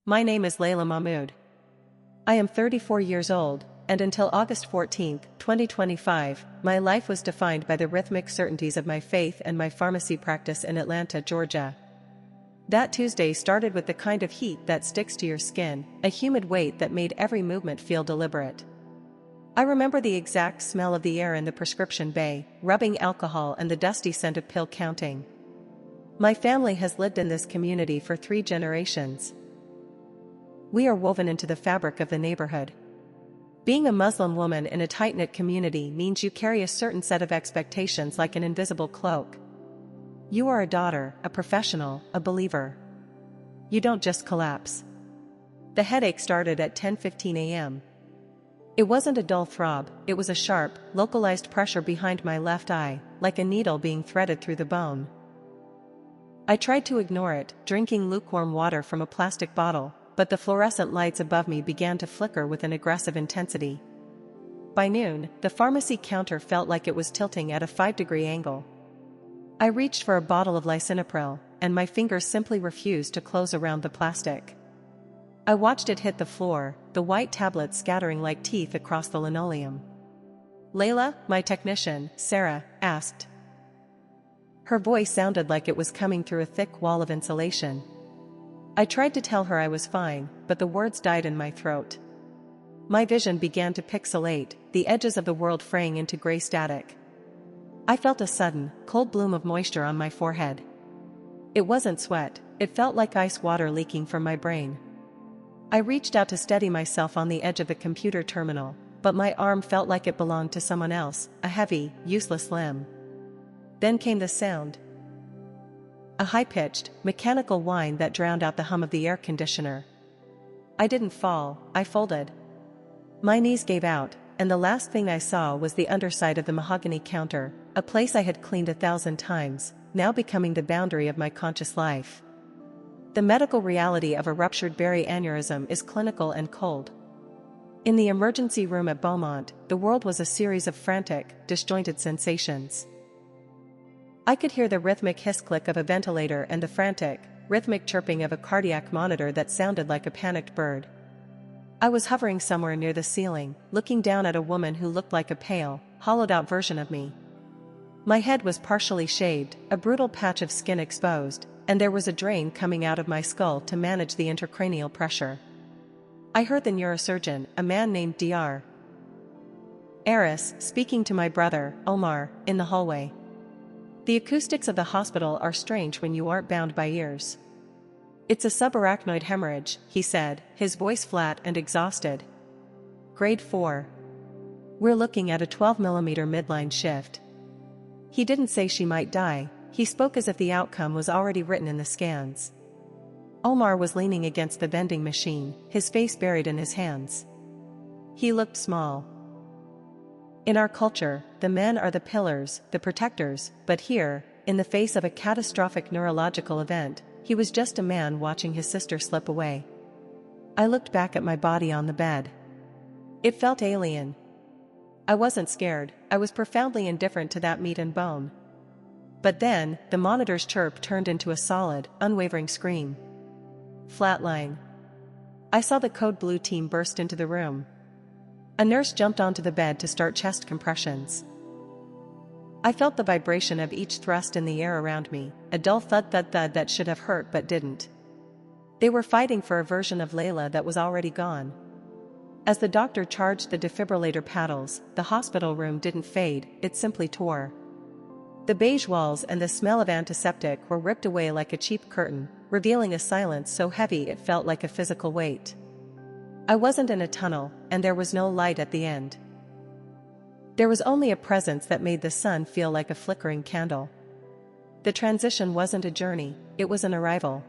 My name is Layla Mahmoud. I am 34 years old, and until August 14, 2025, my life was defined by the rhythmic certainties of my faith and my pharmacy practice in Atlanta, Georgia. That Tuesday started with the kind of heat that sticks to your skin, a humid weight that made every movement feel deliberate. I remember the exact smell of the air in the prescription bay, rubbing alcohol and the dusty scent of pill counting. My family has lived in this community for 3 generations. We are woven into the fabric of the neighborhood. Being a Muslim woman in a tight-knit community means you carry a certain set of expectations like an invisible cloak. You are a daughter, a professional, a believer. You don't just collapse. The headache started at 10:15 a.m. It wasn't a dull throb, it was a sharp, localized pressure behind my left eye, like a needle being threaded through the bone. I tried to ignore it, drinking lukewarm water from a plastic bottle, but the fluorescent lights above me began to flicker with an aggressive intensity. By noon, the pharmacy counter felt like it was tilting at a 5-degree angle. I reached for a bottle of lisinopril, and my fingers simply refused to close around the plastic. I watched it hit the floor, the white tablets scattering like teeth across the linoleum. "Layla," my technician, Sarah, asked. Her voice sounded like it was coming through a thick wall of insulation. I tried to tell her I was fine, but the words died in my throat. My vision began to pixelate, the edges of the world fraying into gray static. I felt a sudden, cold bloom of moisture on my forehead. It wasn't sweat, it felt like ice water leaking from my brain. I reached out to steady myself on the edge of the computer terminal, but my arm felt like it belonged to someone else, a heavy, useless limb. Then came the sound. A high-pitched, mechanical whine that drowned out the hum of the air conditioner. I didn't fall, I folded. My knees gave out, and the last thing I saw was the underside of the mahogany counter, a place I had cleaned 1,000 times, now becoming the boundary of my conscious life. The medical reality of a ruptured berry aneurysm is clinical and cold. In the emergency room at Beaumont, the world was a series of frantic, disjointed sensations. I could hear the rhythmic hiss-click of a ventilator and the frantic, rhythmic chirping of a cardiac monitor that sounded like a panicked bird. I was hovering somewhere near the ceiling, looking down at a woman who looked like a pale, hollowed-out version of me. My head was partially shaved, a brutal patch of skin exposed, and there was a drain coming out of my skull to manage the intracranial pressure. I heard the neurosurgeon, a man named Dr. Aris, speaking to my brother, Omar, in the hallway. The acoustics of the hospital are strange when you aren't bound by ears. "It's a subarachnoid hemorrhage," he said, his voice flat and exhausted. "Grade 4. We're looking at a 12mm midline shift." He didn't say she might die, he spoke as if the outcome was already written in the scans. Omar was leaning against the vending machine, his face buried in his hands. He looked small. In our culture, the men are the pillars, the protectors, but here, in the face of a catastrophic neurological event, he was just a man watching his sister slip away. I looked back at my body on the bed. It felt alien. I wasn't scared, I was profoundly indifferent to that meat and bone. But then, the monitor's chirp turned into a solid, unwavering scream. "Flatline." I saw the code blue team burst into the room. A nurse jumped onto the bed to start chest compressions. I felt the vibration of each thrust in the air around me, a dull thud-thud-thud that should have hurt but didn't. They were fighting for a version of Layla that was already gone. As the doctor charged the defibrillator paddles, the hospital room didn't fade, it simply tore. The beige walls and the smell of antiseptic were ripped away like a cheap curtain, revealing a silence so heavy it felt like a physical weight. I wasn't in a tunnel, and there was no light at the end. There was only a presence that made the sun feel like a flickering candle. The transition wasn't a journey, it was an arrival.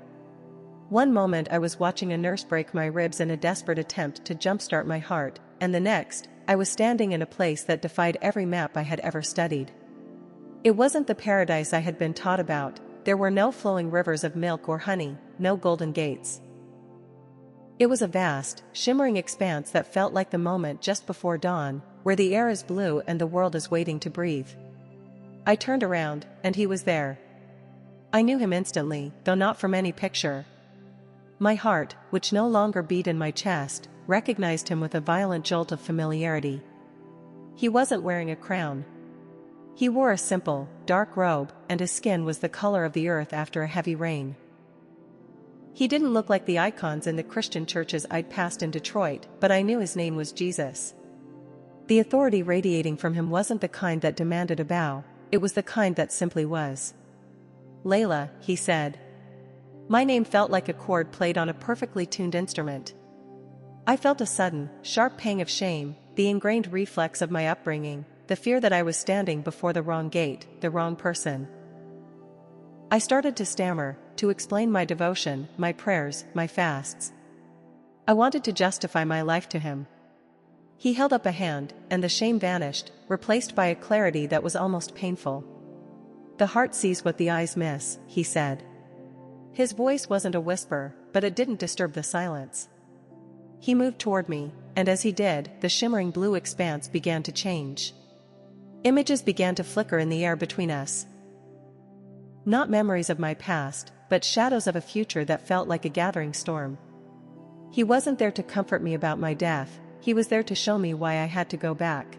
One moment I was watching a nurse break my ribs in a desperate attempt to jumpstart my heart, and the next, I was standing in a place that defied every map I had ever studied. It wasn't the paradise I had been taught about, there were no flowing rivers of milk or honey, no golden gates. It was a vast, shimmering expanse that felt like the moment just before dawn, where the air is blue and the world is waiting to breathe. I turned around, and he was there. I knew him instantly, though not from any picture. My heart, which no longer beat in my chest, recognized him with a violent jolt of familiarity. He wasn't wearing a crown. He wore a simple, dark robe, and his skin was the color of the earth after a heavy rain. He didn't look like the icons in the Christian churches I'd passed in Detroit, but I knew his name was Jesus. The authority radiating from him wasn't the kind that demanded a bow, it was the kind that simply was. "Layla," he said. My name felt like a chord played on a perfectly tuned instrument. I felt a sudden, sharp pang of shame, the ingrained reflex of my upbringing, the fear that I was standing before the wrong gate, the wrong person. I started to stammer, to explain my devotion, my prayers, my fasts. I wanted to justify my life to him. He held up a hand, and the shame vanished, replaced by a clarity that was almost painful. "The heart sees what the eyes miss," he said. His voice wasn't a whisper, but it didn't disturb the silence. He moved toward me, and as he did, the shimmering blue expanse began to change. Images began to flicker in the air between us. Not memories of my past, but shadows of a future that felt like a gathering storm. He wasn't there to comfort me about my death, he was there to show me why I had to go back.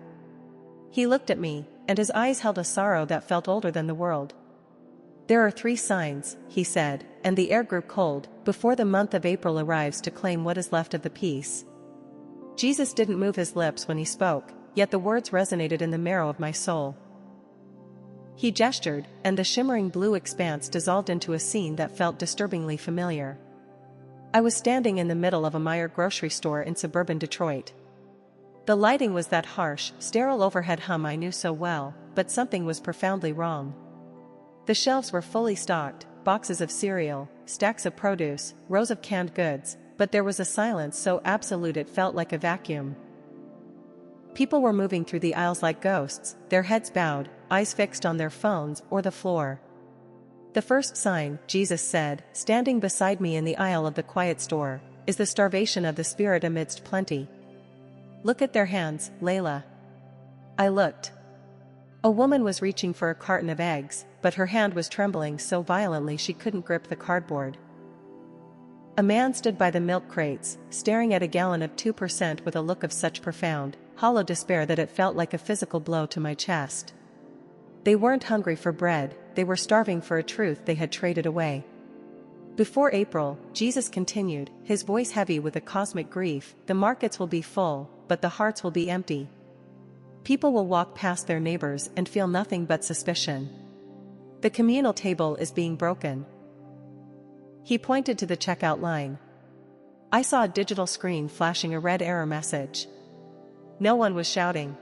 He looked at me, and his eyes held a sorrow that felt older than the world. "There are 3 signs," he said, and the air grew cold, before the month of April arrives to claim what is left of the peace. Jesus didn't move his lips when he spoke, yet the words resonated in the marrow of my soul. He gestured, and the shimmering blue expanse dissolved into a scene that felt disturbingly familiar. I was standing in the middle of a Meijer grocery store in suburban Detroit. The lighting was that harsh, sterile overhead hum I knew so well, but something was profoundly wrong. The shelves were fully stocked, boxes of cereal, stacks of produce, rows of canned goods, but there was a silence so absolute it felt like a vacuum. People were moving through the aisles like ghosts, their heads bowed, eyes fixed on their phones or the floor. "The first sign," Jesus said, standing beside me in the aisle of the quiet store, "is the starvation of the spirit amidst plenty. Look at their hands, Layla." I looked. A woman was reaching for a carton of eggs, but her hand was trembling so violently she couldn't grip the cardboard. A man stood by the milk crates, staring at a gallon of 2% with a look of such profound, hollow despair that it felt like a physical blow to my chest. They weren't hungry for bread, they were starving for a truth they had traded away. "Before April," Jesus continued, his voice heavy with a cosmic grief, "the markets will be full, but the hearts will be empty. People will walk past their neighbors and feel nothing but suspicion. The communal table is being broken." He pointed to the checkout line. I saw a digital screen flashing a red error message. No one was shouting.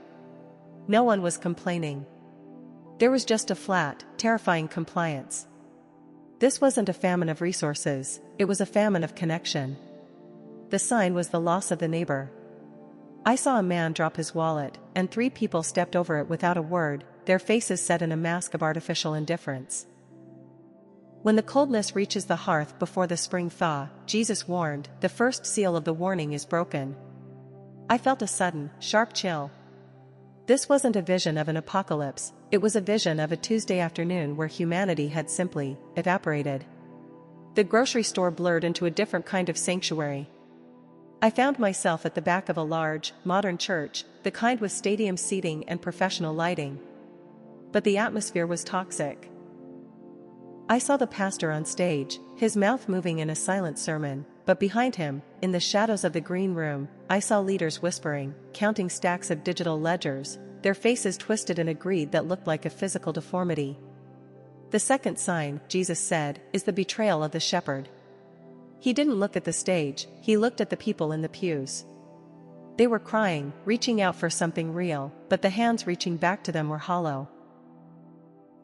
No one was complaining. There was just a flat, terrifying compliance. This wasn't a famine of resources, it was a famine of connection. The sign was the loss of the neighbor. I saw a man drop his wallet, and 3 people stepped over it without a word, their faces set in a mask of artificial indifference. When the coldness reaches the hearth before the spring thaw, Jesus warned, the first seal of the warning is broken. I felt a sudden, sharp chill. This wasn't a vision of an apocalypse, it was a vision of a Tuesday afternoon where humanity had simply evaporated. The grocery store blurred into a different kind of sanctuary. I found myself at the back of a large, modern church, the kind with stadium seating and professional lighting. But the atmosphere was toxic. I saw the pastor on stage, his mouth moving in a silent sermon, but behind him, in the shadows of the green room, I saw leaders whispering, counting stacks of digital ledgers, their faces twisted in a greed that looked like a physical deformity. "The second sign," Jesus said, "is the betrayal of the shepherd." He didn't look at the stage, he looked at the people in the pews. They were crying, reaching out for something real, but the hands reaching back to them were hollow.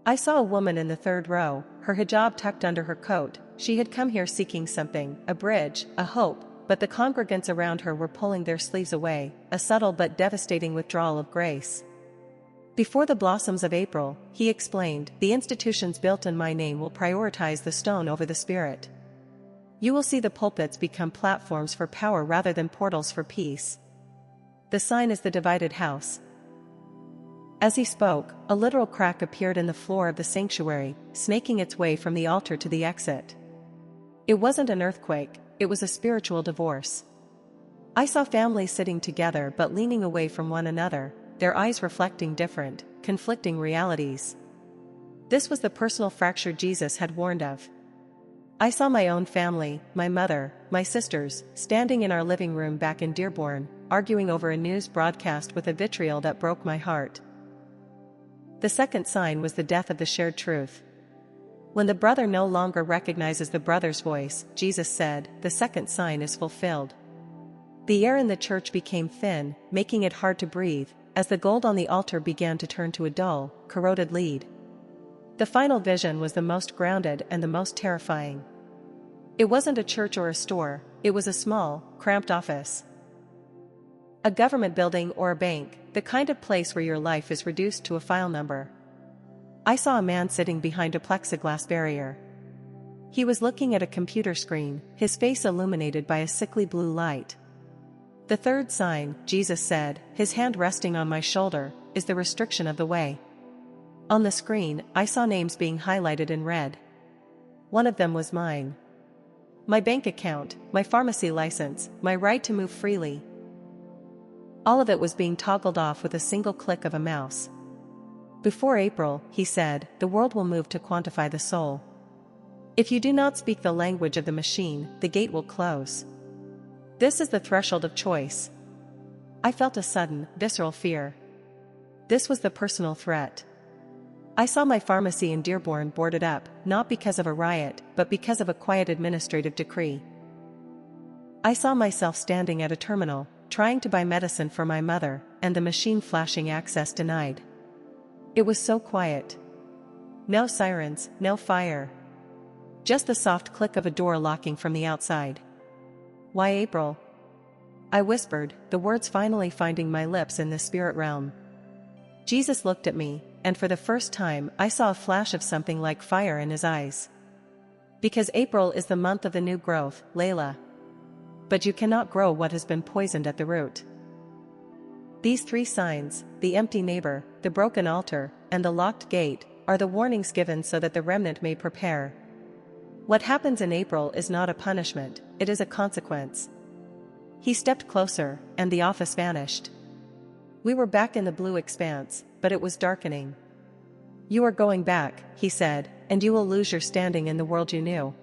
I saw a woman in the 3rd row, her hijab tucked under her coat. She had come here seeking something, a bridge, a hope, but the congregants around her were pulling their sleeves away, a subtle but devastating withdrawal of grace. "Before the blossoms of April," he explained, "the institutions built in my name will prioritize the stone over the spirit. You will see the pulpits become platforms for power rather than portals for peace. The sign is the divided house." As he spoke, a literal crack appeared in the floor of the sanctuary, snaking its way from the altar to the exit. It wasn't an earthquake, it was a spiritual divorce. I saw families sitting together but leaning away from one another, their eyes reflecting different, conflicting realities. This was the personal fracture Jesus had warned of. I saw my own family, my mother, my sisters, standing in our living room back in Dearborn, arguing over a news broadcast with a vitriol that broke my heart. The second sign was the death of the shared truth. When the brother no longer recognizes the brother's voice, Jesus said, the second sign is fulfilled. The air in the church became thin, making it hard to breathe, as the gold on the altar began to turn to a dull, corroded lead. The final vision was the most grounded and the most terrifying. It wasn't a church or a store, it was a small, cramped office. A government building or a bank, the kind of place where your life is reduced to a file number. I saw a man sitting behind a plexiglass barrier. He was looking at a computer screen, his face illuminated by a sickly blue light. The third sign, Jesus said, his hand resting on my shoulder, is the restriction of the way. On the screen, I saw names being highlighted in red. One of them was mine. My bank account, my pharmacy license, my right to move freely. All of it was being toggled off with a single click of a mouse. Before April, he said, the world will move to quantify the soul. If you do not speak the language of the machine, the gate will close. This is the threshold of choice. I felt a sudden, visceral fear. This was the personal threat. I saw my pharmacy in Dearborn boarded up, not because of a riot, but because of a quiet administrative decree. I saw myself standing at a terminal, trying to buy medicine for my mother, and the machine flashing access denied. It was so quiet. No sirens, no fire. Just the soft click of a door locking from the outside. Why April? I whispered, the words finally finding my lips in the spirit realm. Jesus looked at me, and for the first time I saw a flash of something like fire in his eyes. Because April is the month of the new growth, Layla. But you cannot grow what has been poisoned at the root. These three signs, the empty neighbor, the broken altar, and the locked gate, are the warnings given so that the remnant may prepare. What happens in April is not a punishment, it is a consequence. He stepped closer, and the office vanished. We were back in the blue expanse, but it was darkening. You are going back, he said, and you will lose your standing in the world you knew.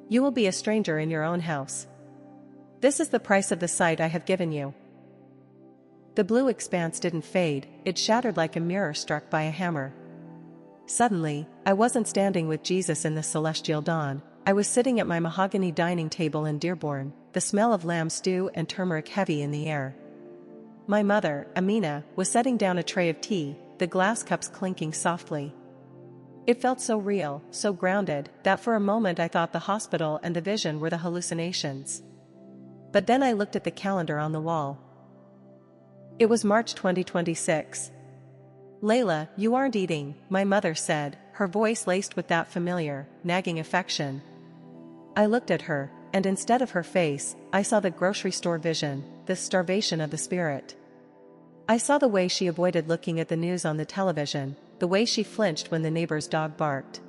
You will be a stranger in your own house. This is the price of the sight I have given you. The blue expanse didn't fade, it shattered like a mirror struck by a hammer. Suddenly, I wasn't standing with Jesus in the celestial dawn, I was sitting at my mahogany dining table in Dearborn, the smell of lamb stew and turmeric heavy in the air. My mother, Amina, was setting down a tray of tea, the glass cups clinking softly. It felt so real, so grounded, that for a moment I thought the hospital and the vision were the hallucinations. But then I looked at the calendar on the wall. It was March 2026. Layla, you aren't eating, my mother said, her voice laced with that familiar, nagging affection. I looked at her, and instead of her face, I saw the grocery store vision, the starvation of the spirit. I saw the way she avoided looking at the news on the television, the way she flinched when the neighbor's dog barked.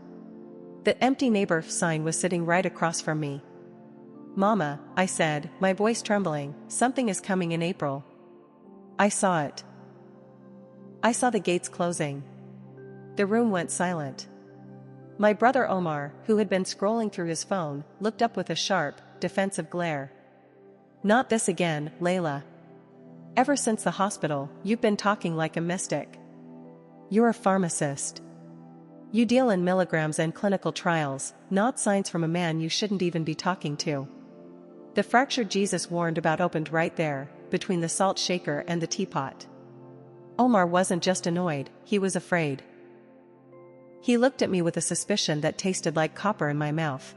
The empty neighbor sign was sitting right across from me. Mama, I said, my voice trembling, something is coming in April. I saw it. I saw the gates closing. The room went silent. My brother Omar, who had been scrolling through his phone, looked up with a sharp, defensive glare. Not this again, Layla. Ever since the hospital, you've been talking like a mystic. You're a pharmacist. You deal in milligrams and clinical trials, not signs from a man you shouldn't even be talking to. The fracture Jesus warned about opened right there, between the salt shaker and the teapot. Omar wasn't just annoyed, he was afraid. He looked at me with a suspicion that tasted like copper in my mouth.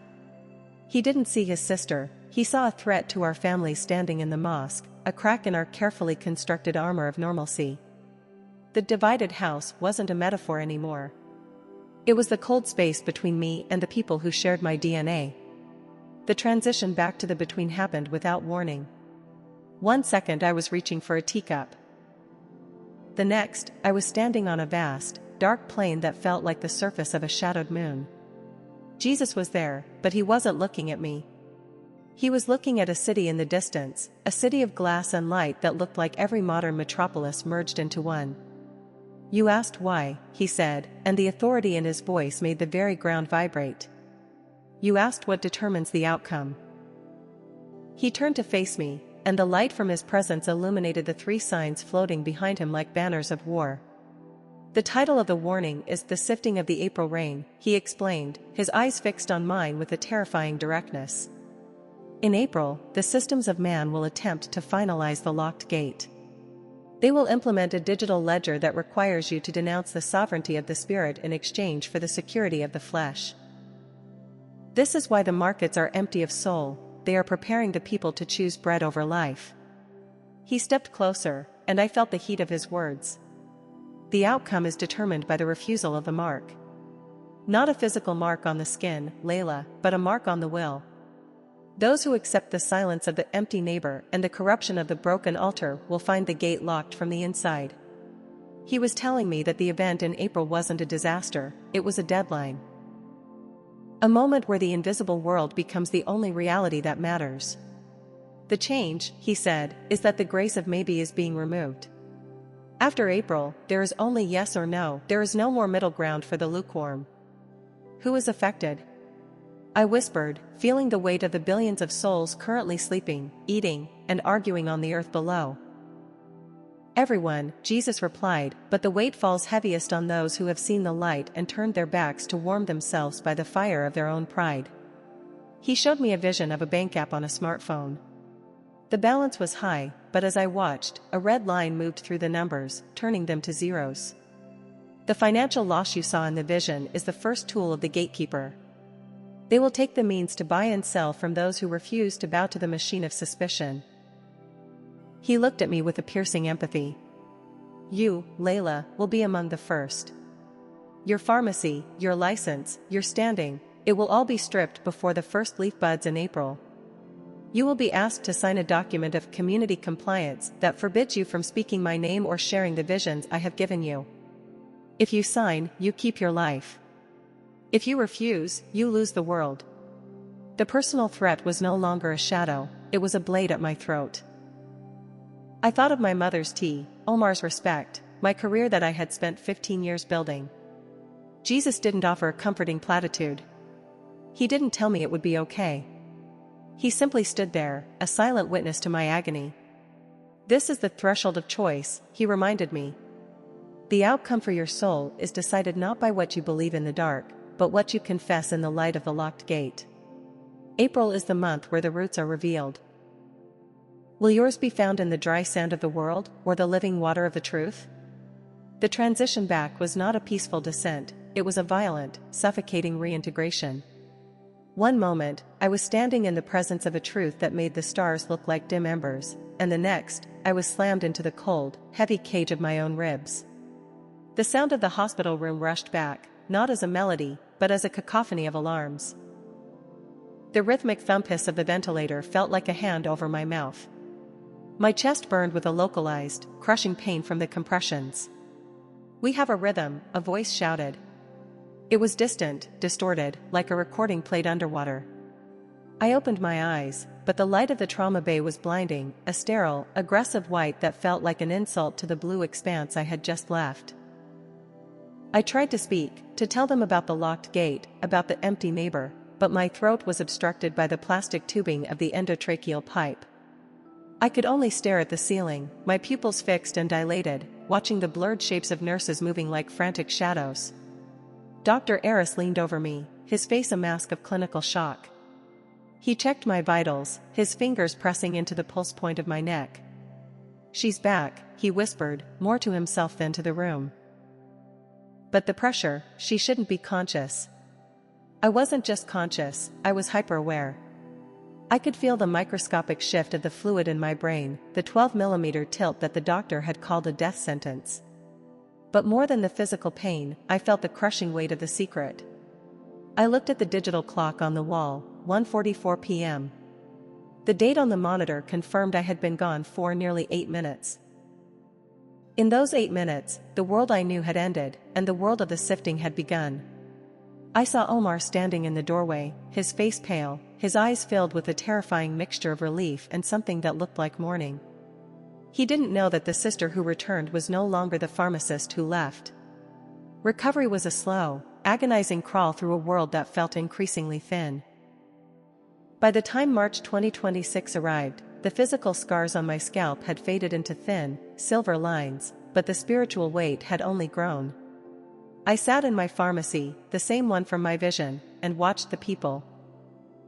He didn't see his sister, he saw a threat to our family standing in the mosque, a crack in our carefully constructed armor of normalcy. The divided house wasn't a metaphor anymore. It was the cold space between me and the people who shared my DNA. The transition back to the between happened without warning. 1 second I was reaching for a teacup. The next, I was standing on a vast, dark plain that felt like the surface of a shadowed moon. Jesus was there, but he wasn't looking at me. He was looking at a city in the distance, a city of glass and light that looked like every modern metropolis merged into one. "You asked why," he said, and the authority in his voice made the very ground vibrate. "You asked what determines the outcome." He turned to face me, and the light from his presence illuminated the 3 signs floating behind him like banners of war. "The title of the warning is The Sifting of the April Rain," he explained, his eyes fixed on mine with a terrifying directness. "In April, the systems of man will attempt to finalize the locked gate. They will implement a digital ledger that requires you to denounce the sovereignty of the spirit in exchange for the security of the flesh. This is why the markets are empty of soul, they are preparing the people to choose bread over life." He stepped closer, and I felt the heat of his words. "The outcome is determined by the refusal of the mark. Not a physical mark on the skin, Layla, but a mark on the will. Those who accept the silence of the empty neighbor and the corruption of the broken altar will find the gate locked from the inside." He was telling me that the event in April wasn't a disaster, it was a deadline. A moment where the invisible world becomes the only reality that matters. "The change," he said, "is that the grace of maybe is being removed. After April, there is only yes or no, there is no more middle ground for the lukewarm." "Who is affected?" I whispered, feeling the weight of the billions of souls currently sleeping, eating, and arguing on the earth below. "Everyone," Jesus replied, "but the weight falls heaviest on those who have seen the light and turned their backs to warm themselves by the fire of their own pride." He showed me a vision of a bank app on a smartphone. The balance was high, but as I watched, a red line moved through the numbers, turning them to zeros. "The financial loss you saw in the vision is the first tool of the gatekeeper. They will take the means to buy and sell from those who refuse to bow to the machine of suspicion." He looked at me with a piercing empathy. "You, Layla, will be among the first. Your pharmacy, your license, your standing, it will all be stripped before the first leaf buds in April. You will be asked to sign a document of community compliance that forbids you from speaking my name or sharing the visions I have given you. If you sign, you keep your life. If you refuse, you lose the world." The personal threat was no longer a shadow, it was a blade at my throat. I thought of my mother's tea, Omar's respect, my career that I had spent 15 years building. Jesus didn't offer a comforting platitude. He didn't tell me it would be okay. He simply stood there, a silent witness to my agony. "This is the threshold of choice," he reminded me. "The outcome for your soul is decided not by what you believe in the dark, but what you confess in the light of the locked gate. April is the month where the roots are revealed. Will yours be found in the dry sand of the world, or the living water of the truth?" The transition back was not a peaceful descent, it was a violent, suffocating reintegration. One moment, I was standing in the presence of a truth that made the stars look like dim embers, and the next, I was slammed into the cold, heavy cage of my own ribs. The sound of the hospital room rushed back, not as a melody, but as a cacophony of alarms. The rhythmic thump hiss of the ventilator felt like a hand over my mouth. My chest burned with a localized, crushing pain from the compressions. "We have a rhythm," a voice shouted. It was distant, distorted, like a recording played underwater. I opened my eyes, but the light of the trauma bay was blinding, a sterile, aggressive white that felt like an insult to the blue expanse I had just left. I tried to speak, to tell them about the locked gate, about the empty neighbor, but my throat was obstructed by the plastic tubing of the endotracheal pipe. I could only stare at the ceiling, my pupils fixed and dilated, watching the blurred shapes of nurses moving like frantic shadows. Dr. Eris leaned over me, his face a mask of clinical shock. He checked my vitals, his fingers pressing into the pulse point of my neck. "She's back," he whispered, more to himself than to the room. "But the pressure, she shouldn't be conscious." I wasn't just conscious, I was hyper-aware. I could feel the microscopic shift of the fluid in my brain, the 12mm tilt that the doctor had called a death sentence. But more than the physical pain, I felt the crushing weight of the secret. I looked at the digital clock on the wall, 1:44 p.m. The date on the monitor confirmed I had been gone for nearly 8 minutes. In those 8 minutes, the world I knew had ended, and the world of the sifting had begun. I saw Omar standing in the doorway, his face pale, his eyes filled with a terrifying mixture of relief and something that looked like mourning. He didn't know that the sister who returned was no longer the pharmacist who left. Recovery was a slow, agonizing crawl through a world that felt increasingly thin. By the time March 2026 arrived, the physical scars on my scalp had faded into thin, silver lines, but the spiritual weight had only grown. I sat in my pharmacy, the same one from my vision, and watched the people.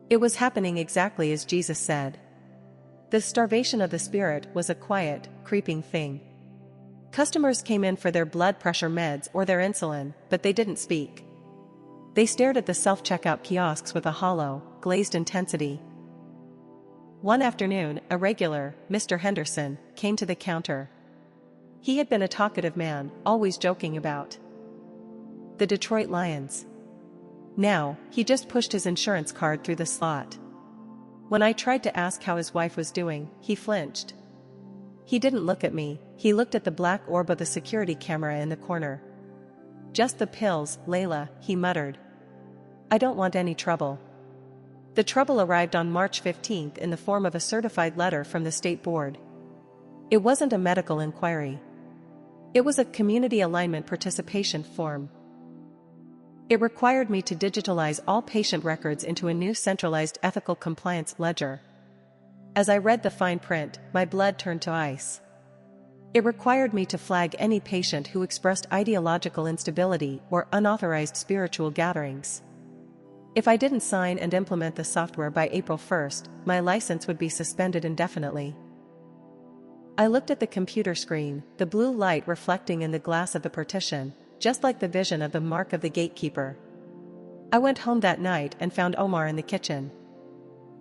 It was happening exactly as Jesus said. The starvation of the spirit was a quiet, creeping thing. Customers came in for their blood pressure meds or their insulin, but they didn't speak. They stared at the self-checkout kiosks with a hollow, glazed intensity. One afternoon, a regular, Mr. Henderson, came to the counter. He had been a talkative man, always joking about the Detroit Lions. Now, he just pushed his insurance card through the slot. When I tried to ask how his wife was doing, he flinched. He didn't look at me, he looked at the black orb of the security camera in the corner. "Just the pills, Layla," he muttered. "I don't want any trouble." The trouble arrived on March 15th in the form of a certified letter from the state board. It wasn't a medical inquiry. It was a community alignment participation form. It required me to digitalize all patient records into a new centralized ethical compliance ledger. As I read the fine print, my blood turned to ice. It required me to flag any patient who expressed ideological instability or unauthorized spiritual gatherings. If I didn't sign and implement the software by April 1st, my license would be suspended indefinitely. I looked at the computer screen, the blue light reflecting in the glass of the partition, just like the vision of the mark of the gatekeeper. I went home that night and found Omar in the kitchen.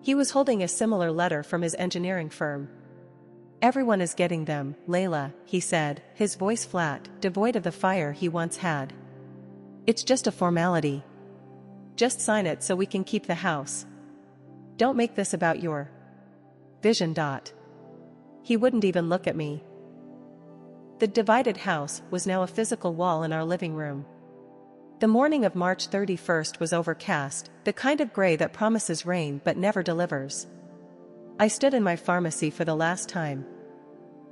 He was holding a similar letter from his engineering firm. "Everyone is getting them, Layla," he said, his voice flat, devoid of the fire he once had. "It's just a formality. Just sign it so we can keep the house. Don't make this about your vision. He wouldn't even look at me. The divided house was now a physical wall in our living room. The morning of March 31st was overcast, the kind of gray that promises rain but never delivers. I stood in my pharmacy for the last time.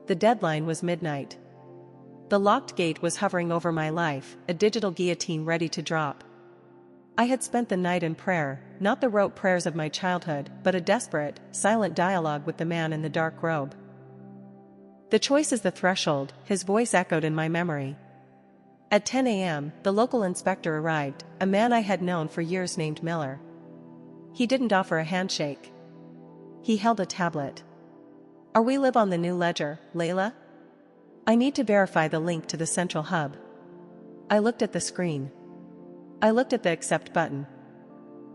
The deadline was midnight. The locked gate was hovering over my life, a digital guillotine ready to drop. I had spent the night in prayer, not the rote prayers of my childhood, but a desperate, silent dialogue with the man in the dark robe. "The choice is the threshold," his voice echoed in my memory. At 10 a.m., the local inspector arrived, a man I had known for years named Miller. He didn't offer a handshake. He held a tablet. "Are we live on the new ledger, Layla? I need to verify the link to the central hub." I looked at the screen. I looked at the accept button.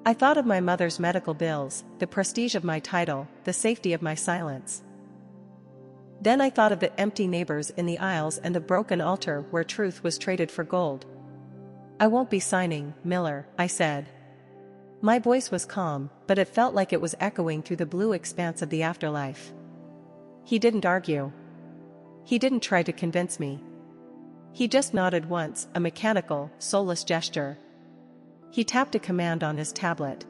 I thought of my mother's medical bills, the prestige of my title, the safety of my silence. Then I thought of the empty neighbors in the aisles and the broken altar where truth was traded for gold. "I won't be signing, Miller," I said. My voice was calm, but it felt like it was echoing through the blue expanse of the afterlife. He didn't argue. He didn't try to convince me. He just nodded once, a mechanical, soulless gesture. He tapped a command on his tablet.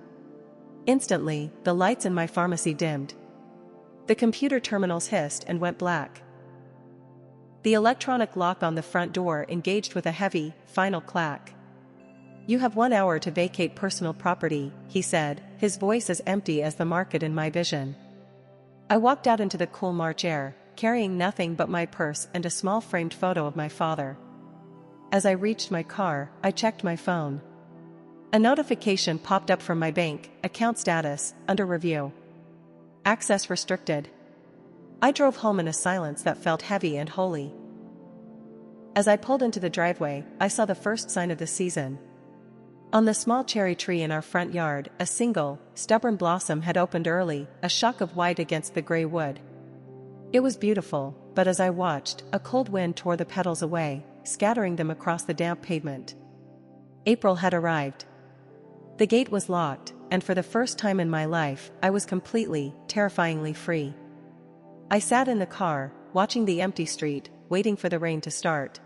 Instantly, the lights in my pharmacy dimmed. The computer terminals hissed and went black. The electronic lock on the front door engaged with a heavy, final clack. "You have 1 hour to vacate personal property," he said, his voice as empty as the market in my vision. I walked out into the cool March air, carrying nothing but my purse and a small framed photo of my father. As I reached my car, I checked my phone. A notification popped up from my bank, account status, under review. Access restricted. I drove home in a silence that felt heavy and holy. As I pulled into the driveway, I saw the first sign of the season. On the small cherry tree in our front yard, a single, stubborn blossom had opened early, a shock of white against the gray wood. It was beautiful, but as I watched, a cold wind tore the petals away, scattering them across the damp pavement. April had arrived. The gate was locked, and for the first time in my life, I was completely, terrifyingly free. I sat in the car, watching the empty street, waiting for the rain to start.